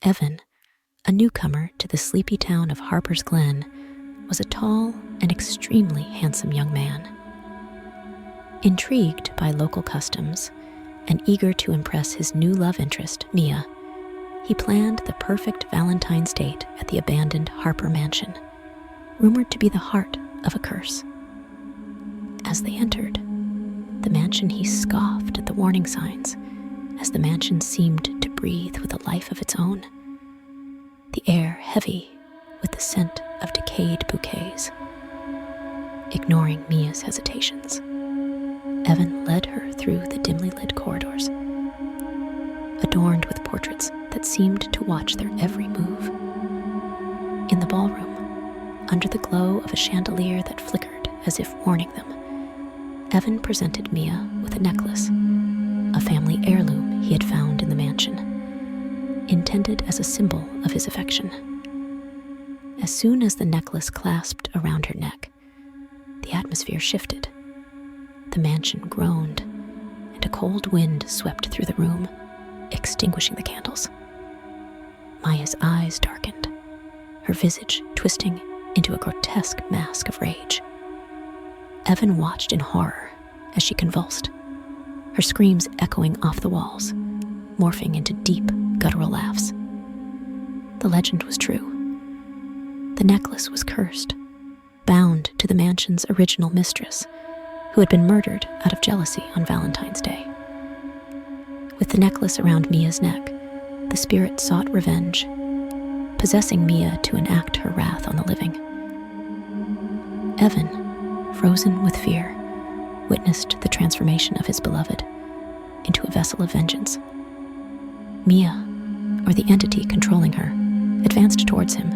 Evan, a newcomer to the sleepy town of Harper's Glen, was a tall and extremely handsome young man. Intrigued by local customs and eager to impress his new love interest, Mia, he planned the perfect Valentine's date at the abandoned Harper Mansion, rumored to be the heart of a curse. As they entered the mansion, he scoffed at the warning signs, as the mansion seemed to breathe with a life of its own, the air heavy with the scent of decayed bouquets. Ignoring Mia's hesitations, Evan led her through the dimly lit corridors, adorned with portraits that seemed to watch their every move. In the ballroom, under the glow of a chandelier that flickered as if warning them, Evan presented Mia with a necklace, a family heirloom he had found in the mansion, intended as a symbol of his affection. As soon as the necklace clasped around her neck, the atmosphere shifted. The mansion groaned, and a cold wind swept through the room, extinguishing the candles. Maya's eyes darkened, her visage twisting into a grotesque mask of rage. Evan watched in horror as she convulsed, her screams echoing off the walls, morphing into deep, guttural laughs. The legend was true. The necklace was cursed, bound to the mansion's original mistress, who had been murdered out of jealousy on Valentine's Day. With the necklace around Mia's neck, the spirit sought revenge, possessing Mia to enact her wrath on the living. Evan, frozen with fear, witnessed the transformation of his beloved into a vessel of vengeance. Mia, or the entity controlling her, advanced towards him,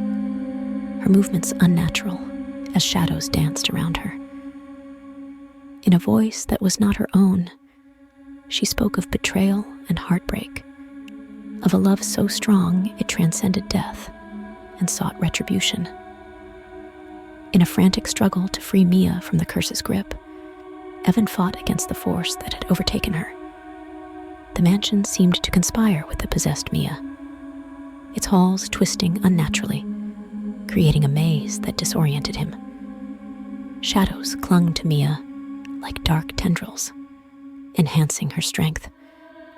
her movements unnatural as shadows danced around her. In a voice that was not her own, she spoke of betrayal and heartbreak, of a love so strong it transcended death and sought retribution. In a frantic struggle to free Mia from the curse's grip, Evan fought against the force that had overtaken her. The mansion seemed to conspire with the possessed Mia, its halls twisting unnaturally, creating a maze that disoriented him. Shadows clung to Mia like dark tendrils, enhancing her strength,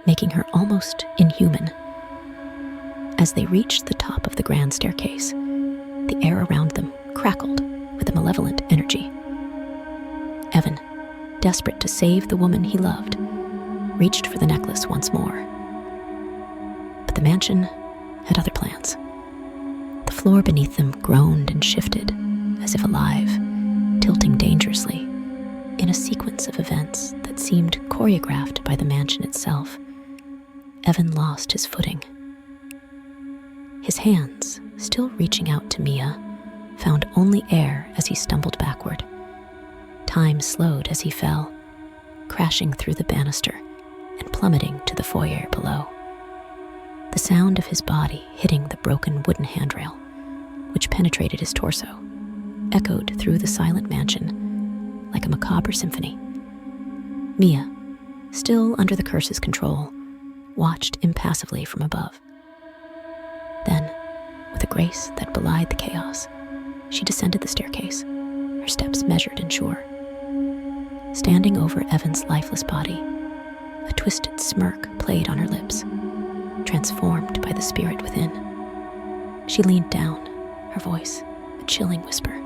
making her almost inhuman. As they reached the top of the grand staircase, the air around them crackled with a malevolent energy. Evan, desperate to save the woman he loved, reached for the necklace once more. But the mansion had other plans. The floor beneath them groaned and shifted, as if alive, tilting dangerously, in a sequence of events that seemed choreographed by the mansion itself. Evan lost his footing. His hands, still reaching out to Mia, found only air as he stumbled backward. Time slowed as he fell, crashing through the banister and plummeting to the foyer below. The sound of his body hitting the broken wooden handrail, which penetrated his torso, echoed through the silent mansion like a macabre symphony. Mia, still under the curse's control, watched impassively from above. Then, with a grace that belied the chaos, she descended the staircase, her steps measured and sure. Standing over Evan's lifeless body, a twisted smirk played on her lips, transformed by the spirit within. She leaned down, her voice a chilling whisper,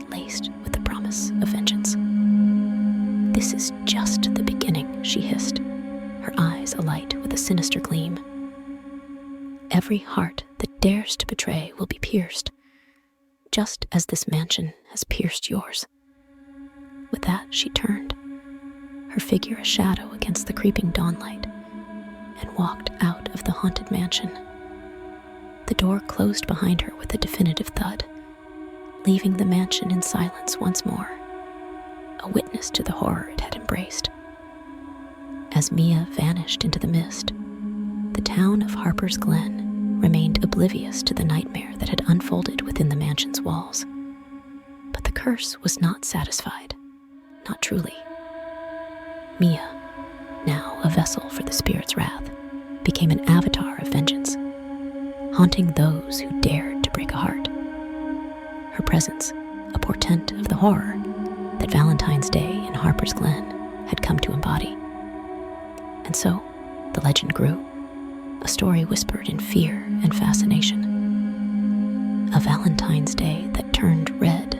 laced with the promise of vengeance. "This is just the beginning," she hissed, her eyes alight with a sinister gleam. "Every heart that dares to betray will be pierced, just as this mansion has pierced yours." With that, she turned, her figure a shadow against the creeping dawnlight, and walked out of the haunted mansion. The door closed behind her with a definitive thud, leaving the mansion in silence once more, a witness to the horror it had embraced. As Mia vanished into the mist, the town of Harper's Glen remained oblivious to the nightmare that had unfolded within the mansion's walls. But the curse was not satisfied, not truly. Mia, now a vessel for the spirit's wrath, became an avatar of vengeance, haunting those who dared to break a heart. Her presence, a portent of the horror that Valentine's Day in Harper's Glen had come to embody. And so, the legend grew, a story whispered in fear and fascination. A Valentine's Day that turned red,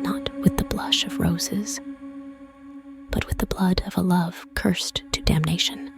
not with the blush of roses, but with the blood of a love cursed to damnation.